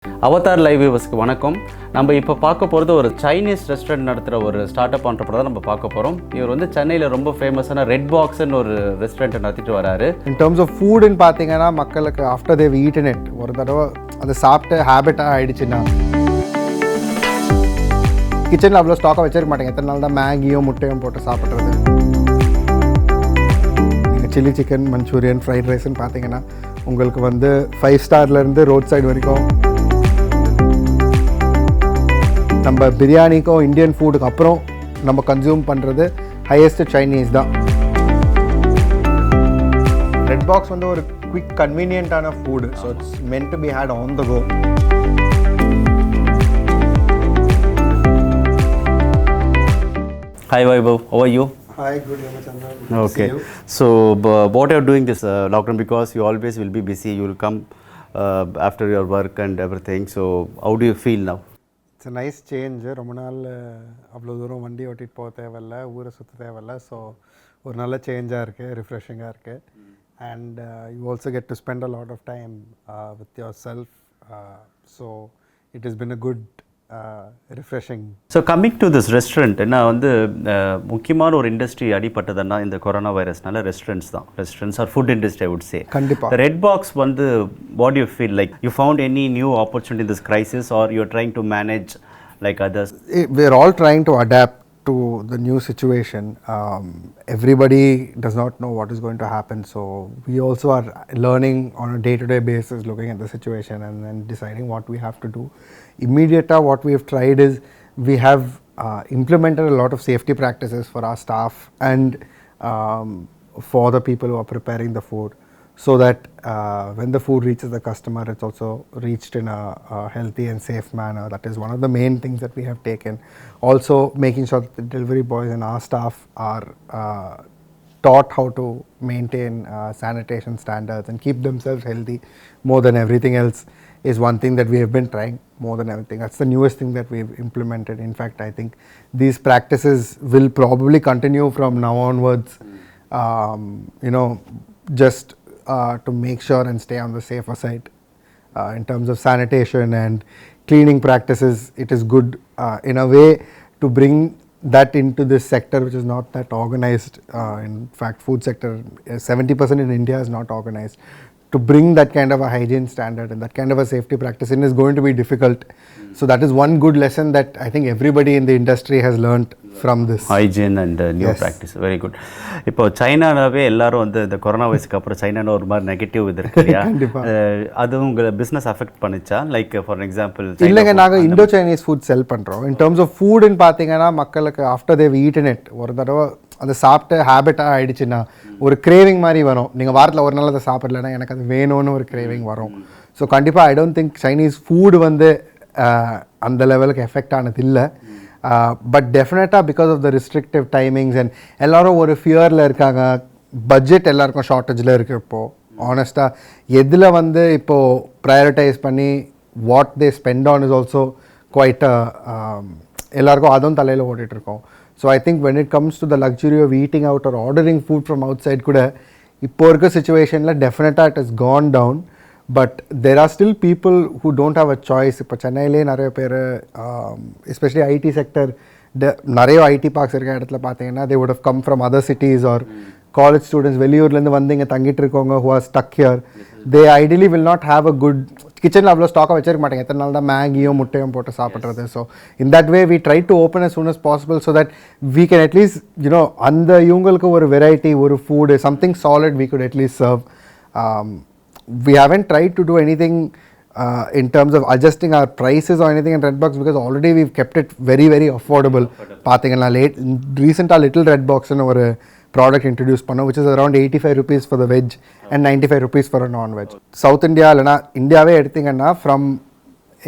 Avatar live வியூவர்ஸ்க்கு வணக்கம். நம்ம இப்போ பார்க்க போகிறது ஒரு சைனீஸ் ரெஸ்டாரண்ட் நடத்துகிற ஒரு ஸ்டார்ட் அப் ஆண்டர்பிரனர் தான் நம்ம பார்க்க போகிறோம். இவர் வந்து சென்னையில் ரொம்ப ஃபேமஸான ரெட் பாக்ஸ்ன்னு ஒரு ரெஸ்டாரண்ட்டை நடத்திட்டு வராரு. இன் டர்ம்ஸ் ஆஃப் ஃபுட்னு பார்த்தீங்கன்னா மக்களுக்கு ஆஃப்டர் தேவ் ஈட்டன் இட் ஒரு தடவை அதை சாப்பிட்டு ஹேபிட்டாக ஆகிடுச்சுன்னா கிச்சனில் அவ்வளோ ஸ்டாக்காக வச்சிருக்க மாட்டேங்க. எத்தனை நாள் தான் மேகியும் முட்டையும் போட்டு சாப்பிட்றது. நீங்கள் சில்லி சிக்கன் மஞ்சூரியன் ஃப்ரைட் ரைஸ்ன்னு பார்த்தீங்கன்னா உங்களுக்கு வந்து 5 ஸ்டார்லேருந்து ரோட் சைடு வரைக்கும். நம்ம பிரியாணிக்கும் இந்தியன் ஃபுட்டுக்கு அப்புறம் நம்ம கன்சியூம் பண்ணுறது ஹையஸ்ட் சைனீஸ் தான். ரெட் பாக்ஸ் வந்து ஒரு குவிக் கன்வீனியன்ட்டான food. So it's meant to be had on the go. Hi Vaibhav, how are you? Hi, good Ramachandran. Okay. So what are you doing this lockdown? Because you always will be busy. You will come after your work and everything. So how do you feel now? It's nice change. ரொம்ப நாள் அவ்வளோ தூரம் வண்டி ஓட்டிகிட்டு போக தேவையில்ல, ஊரை சுற்ற தேவையில்ல. ஸோ ஒரு நல்ல சேஞ்சாக இருக்குது, ரிஃப்ரெஷிங்காக இருக்குது. And you also get to spend a lot of time with yourself. So it is been a good refreshing. So coming to this restaurant, என்ன வந்து முக்கியமான ஒரு இண்டஸ்ட்ரி அடிப்பட்டதுன்னா இந்த கொரோனா வைரஸ்னால restaurants or food industry I would say. கண்டிப்பாக Red Box வந்து what you feel like you found any new opportunity in this crisis or you are trying to manage like others? We are all trying to adapt to the new situation. Everybody does not know what is going to happen, so we also are learning on a day-to-day basis, looking at the situation and then deciding what we have to do. Immediately what we have tried is we have implemented a lot of safety practices for our staff and for the people who are preparing the food, so that when the food reaches the customer, it's also reached in a healthy and safe manner. That is one of the main things that we have taken. Also making sure that the delivery boys and our staff are taught how to maintain sanitation standards and keep themselves healthy more than everything else is one thing that we have been trying more than everything. That's the newest thing that we've implemented. In fact, I think these practices will probably continue from now onwards, just to make sure and stay on the safer side in terms of sanitation and cleaning practices. It is good in a way to bring that into this sector which is not that organized. In fact, food sector 70% in India is not organized. To bring that kind of a hygiene standard and that kind of a safety practice in is going to be difficult. So that is one good lesson that I think everybody in the industry has learnt from this. Hygiene and new practice. Very good. இப்போ சைனாவே எல்லாரும் வந்து இந்த corona வைரஸ்க்கு அப்புறம் சைனான ஒரு மாதிரி negative இது இருக்கு இல்லையா? அது உங்க பிஸ்னஸ் அஃபெக்ட் பண்ணிச்சா? லைக் ஃபார் எக்ஸாம்பிள் இல்லைங்க, நாங்கள் இண்டோ சைனீஸ் ஃபுட் செல் பண்ணுறோம். இன் டர்ம்ஸ் ஆஃப் ஃபுட்னு பார்த்தீங்கன்னா மக்களுக்கு ஆஃப்டர் தேவ் ஈட்டன் இட் ஒரு தடவை அதை சாப்பிட்டு ஹேபிட்டாக ஆகிடுச்சுன்னா ஒரு கிரேவிங் மாதிரி வரும். நீங்கள் வாரத்தில் ஒரு நாள் அதை சாப்பிடலன்னா எனக்கு அது வேணும்னு ஒரு கிரேவிங் வரும். ஸோ கண்டிப்பாக I don't think Chinese food வந்து அந்த லெவலுக்கு எஃபெக்ட் ஆனது இல்லை. பட் டெஃபினட்டாக because of the restrictive timings and எல்லோரும் ஒரு ஃபியரில் இருக்காங்க. பட்ஜெட் எல்லாருக்கும் ஷார்ட்டேஜில் இருக்குது. இப்போது ஆனஸ்ட்டாக எதில் வந்து இப்போது ப்ரையாரிட்டைஸ் பண்ணி what they spend on is also quite எல்லாருக்கும் அதுவும் தலையில் ஓட்டிகிட்ருக்கோம். So I think when it comes to the luxury of eating out or ordering food from outside kuda இப்போ இருக்க சிச்சுவேஷனில் டெஃபினட்டாக it has gone down, but there are still people who don't have a choice. இப்போ சென்னையிலே நிறைய பேர் especially IT sector நிறைய ID parks இருக்க இடத்துல பார்த்தீங்கன்னா they would have come from other cities or college students வெளியூர்லேருந்து வந்து இங்கே தங்கிட்டு இருக்கவங்க who are stuck here. They ideally will not have a good கிச்சனில் அவ்வளோ ஸ்டாக்காக வச்சிருக்க மாட்டேங்க. எத்தனை நாள் தான் மேகியும் முட்டையும் போட்டு சாப்பிட்றது. So in that way we try to open as soon as possible so that we can at least அந்த இவங்களுக்கு ஒரு வெரைட்டி, ஒரு food, something solid we could at least serve. We haven't tried to do anything in terms of adjusting our prices or anything in Red Box because already we've kept it very very affordable. பார்த்தீங்கன்னா ரீசெண்டாக little red பாக்ஸ்னு ஒரு product introduce பண்ணோம் which is around 85 rupees for the veg and 95 rupees for a non-veg. South India இல்லைனா இந்தியாவே எடுத்திங்கன்னா from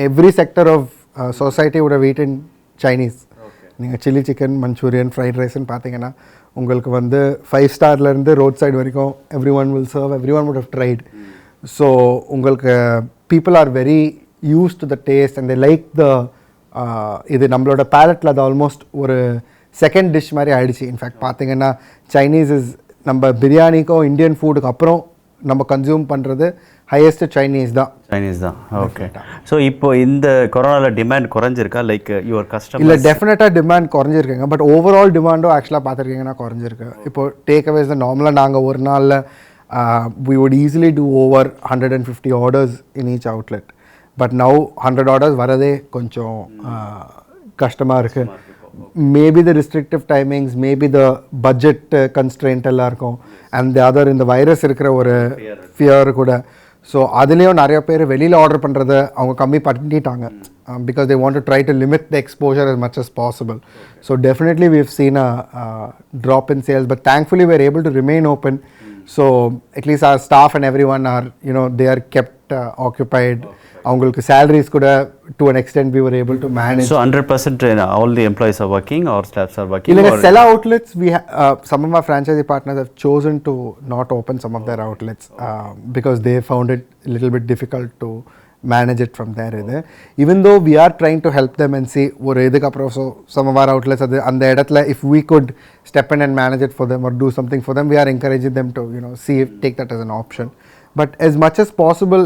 every sector of society would have eaten Chinese. நீங்கள் chilli chicken Manchurian fried ரைஸ்ன்னு பார்த்தீங்கன்னா உங்களுக்கு வந்து 5 ஸ்டார்லேருந்து ரோட் சைடு வரைக்கும் everyone will serve, everyone would have tried. ஸோ உங்களுக்கு people are very used to the taste and they like the இது நம்மளோட பேலட்டில் அது ஆல்மோஸ்ட் ஒரு செகண்ட் டிஷ் மாதிரி ஆகிடுச்சு. இன்ஃபேக்ட் பார்த்தீங்கன்னா சைனீஸ் இஸ் நம்ம பிரியாணிக்கும் இந்தியன் ஃபுட்டுக்கு அப்புறம் நம்ம கன்சியூம் பண்ணுறது ஹையஸ்ட் சைனீஸ் தான். சைனீஸ் தான். ஓகே. ஸோ இப்போ இந்த கொரோனாவில் டிமாண்ட் குறைஞ்சிருக்கா? லைக் யுவர் கஸ்டமர் இல்லை, டெஃபினட்டாக டிமாண்ட் குறைஞ்சிருக்குங்க. பட் ஓவரால் டிமாண்டும் ஆக்சுவலாக பார்த்துருக்கீங்கன்னா குறைஞ்சிருக்கு. இப்போ டேக் அவேஸ் நார்மலாக நாங்கள் ஒரு நாளில் we would easily do over 150 orders in each outlet. But now 100 orders வரதே கொஞ்சம் கஷ்டமாக இருக்குது. Maybe the restrictive timings, maybe the budget constraint எல்லாம் இருக்கும். And the other இந்த வைரஸ் இருக்கிற ஒரு ஃபியர் கூட. ஸோ அதுலேயும் நிறைய பேர் வெளியில் ஆர்டர் பண்ணுறதை அவங்க கம்மி பண்ணிட்டாங்க. Because they want to try to limit the exposure as much as possible. So definitely we've seen a drop in sales, but thankfully we're able to remain open. So at least our staff and everyone are, they are kept occupied. அவங்களுக்கு salaries கூட to an extent we were able to manage. So 100% all the employees are working or staffs are working? இல்லைங்க, சில outlets we some of our franchisee partners have chosen to not open some of their outlets because they found it a little bit difficult to manage it from there. Even though we are trying to help them and see ஒரு இதுக்கு அப்புறம் so some of our outlets அது அந்த இடத்துல if we could step in and manage it for them or do something for them, we are encouraging them to see if take that as an option. But as much as possible,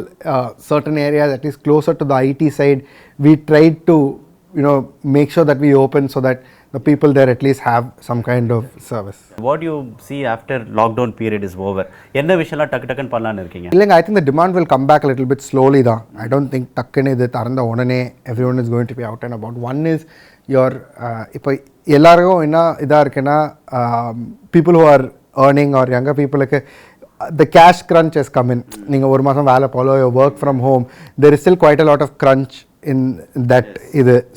certain areas at least closer to the IT side, we tried to make sure that we open so that the people there at least have some kind of service. What do you see after lockdown period is over? என்ன விஷயம்லாம் டக்குன்னு பண்ணலாம்னு இருக்கீங்க? இல்லைங்க, I think the demand will come back a little bit slowly தான். I don't think டக்குன்னு இது திறந்த உடனே everyone is going to be out and about. One is your இப்போ எல்லாருக்கும் என்ன இதாக இருக்குன்னா people who are earning or younger peopleக்கு the cash crunch has come in. நீங்கள் ஒரு மாதம் வேலை போல work from home, there is still quite a lot of crunch in that.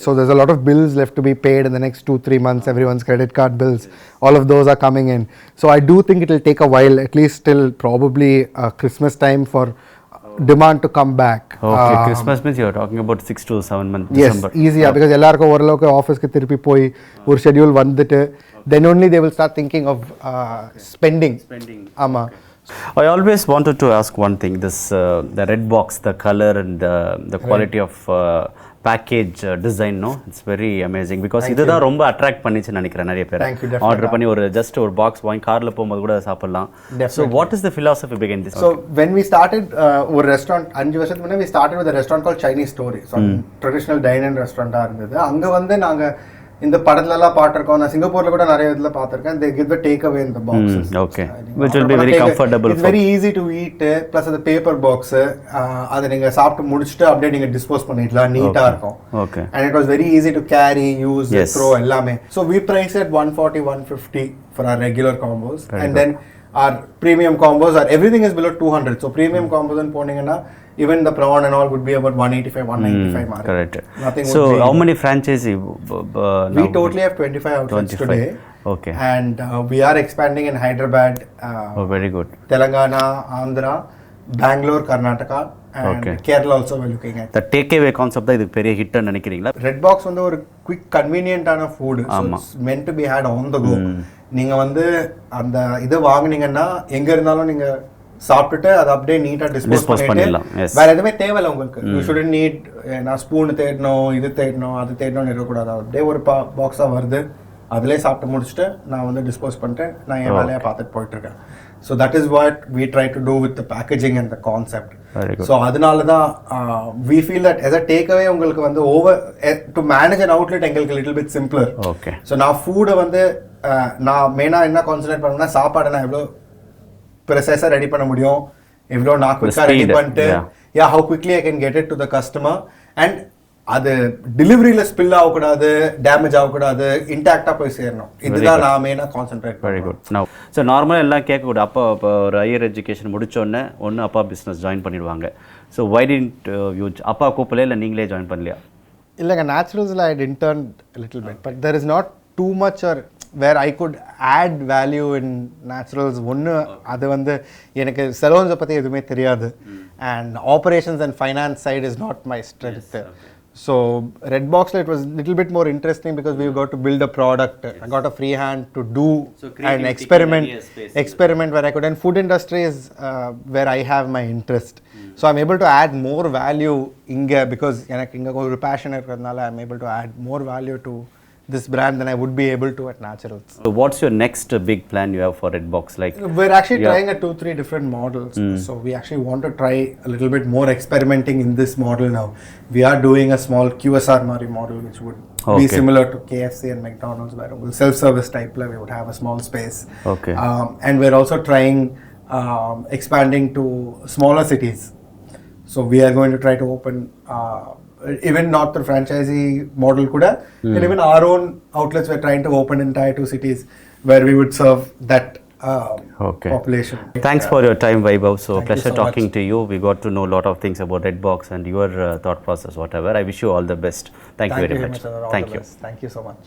So there's a lot of bills left to be paid in the next 2-3 months. Everyone's credit card bills, all of those are coming in. So I do think it will take a while, at least till probably Christmas time, for demand to come back. Okay, Christmas means you're talking about 6 to 7 months. Yes, December. easier because எல்லாருக்கும் ஓரளவுக்கு ஆஃபீஸ்க்கு திருப்பி போய் ஒரு schedule வந்துட்டு then only they will start thinking of spending. ஆமாம். I always wanted to ask one thing, this the red box, the color and the quality of package design, no, it's very amazing because இதுதான் ரொம்ப attract பண்ணிச்சு நினைக்கிறேன் நிறைய பேர். Order பண்ணி ஒரு just ஒரு பாக்ஸ் வாங்கி கார்ல போகும்போது கூட சாப்பிடலாம். So what is the philosophy behind this? So when we started ஒரு ரெஸ்டாரண்ட் 5 வருஷத்துக்கு முன்னாடி we started with a restaurant called Chinese Story. So traditional dine-in restaurant இருந்தது. அங்க வந்து நாங்க இந்த படத்துலலாம் பார்த்துருக்கோம், நான் சிங்கப்பூரில் கூட நிறைய இதில் பார்த்துருக்கேன். they give the take away in the boxes. Okay, which will be very comfortable. It's very easy to eat. Plus அந்த பேப்பர் பாக்ஸு அதை நீங்கள் சாப்பிட்டு முடிச்சுட்டு அப்படியே நீங்கள் டிஸ்போஸ் பண்ணிடலாம், நீட்டாக இருக்கும். Okay. And it was very easy to carry, use, throw எல்லாமே. So we price at 140-150 for our regular combos. And then our premium combos are everything is below 200. So premium combos and போனீங்கன்னா even the prawn and all would be about 185-195 mark. Correct. Nothing. So how many franchisee? We totally have 25 outlets 25. Today. Okay. And we are expanding in Hyderabad. Very good. Telangana, Andhra, Bangalore, Karnataka, and Kerala also we're looking at. The takeaway concept தான் இதுக்கு பெரிய hit நினைக்கிறீங்களா? Red box வந்து ஒரு quick convenient ஆன food. So it's meant to be had on the go. நீங்க வந்து அந்த இத வாங்குனீங்கன்னா எங்க இருந்தாலும் நீங்க சாப்பிட்டுட்டு அதை அப்படியே நீட்டாக டிஸ்போஸ் பண்ணிடலாம். வேற எதுவுமே தேவையில்லை உங்களுக்கு. யூ ஷுடன்ட் நீட் நான் ஸ்பூன் தேடணும், இது தேடணும், அது தேடணும்னு இருக்கக்கூடாது. அப்படியே ஒரு பாக்ஸாக வருது, அதிலே சாப்பிட்டு முடிச்சுட்டு நான் வந்து டிஸ்போஸ் பண்ணிட்டு நான் என் வேலையை பார்த்துட்டு போயிட்டுருக்கேன். So that is what we try to do with the packaging and the concept. So அதனால தான் we feel that as a takeaway உங்களுக்கு வந்து over to manage an outlet எங்களுக்கு little bit simpler. Okay. So நான் ஃபுட்டை வந்து நான் மெயினாக என்ன கான்சன்ட்ரேட் பண்ணேன்னா சாப்பாடு நான் எவ்வளோ ப்ரொசஸாக ரெடி பண்ண முடியும், எவ்வளோ நான் குயிக்காக ரெடி பண்ணிட்டு how quickly I can get it to the customer and அது டெலிவரியில் ஸ்பில் ஆகக்கூடாது, டேமேஜ் ஆகக்கூடாது, இன்டாக்டாக போய் சேரணும். இதுதான் நான் மெயினாக concentrate. Very good. Now so நார்மலாக எல்லாம் கேட்கக்கூடாது. அப்பா இப்போ ஒரு ஹையர் எஜுகேஷன் முடிச்சோடனே ஒன்று அப்பா பிஸ்னஸ் ஜாயின் பண்ணிடுவாங்க. ஸோ வை டிடன்ட் யூ அப்பா கூப்பிடல இல்லை நீங்களே ஜாயின் பண்ணலையா? இல்லைங்க, நேச்சுரல்ஸில் I intern little bit but there is not too much or where I could add value in Naturals. ஒன்று அது வந்து எனக்கு செலோன்ஸை பற்றி எதுவுமே தெரியாது and operations and finance side is not my strength. So Red Box it was a little bit more interesting because we got to build a product. I got a free hand to do an experiment where I could. And food industry is where I have my interest. So I'm able to add more value inga because எனக்கு இங்க ஒரு passion இருக்கறதுனால I'm able to add more value to this brand than I would be able to at Naturals. So what's your next big plan you have for Redbox? Like, We're actually trying 2-3 different models. So we actually want to try a little bit more experimenting in this model now. We are doing a small QSR Mari model, which would be similar to KFC and McDonald's, where it will self-service type, like we would have a small space. Okay. And we're also trying expanding to smaller cities. So we are going to try to open even not the franchisee model kuda, and even our own outlets we're trying to open in Tier 2 cities where we would serve that population. Thanks for your time, Vaibhav. So Thank you pleasure so talking much. to you. We got to know a lot of things about Redbox and your thought process, whatever. I wish you all the best. Thank you very much. All Thank the you. best. Thank you so much.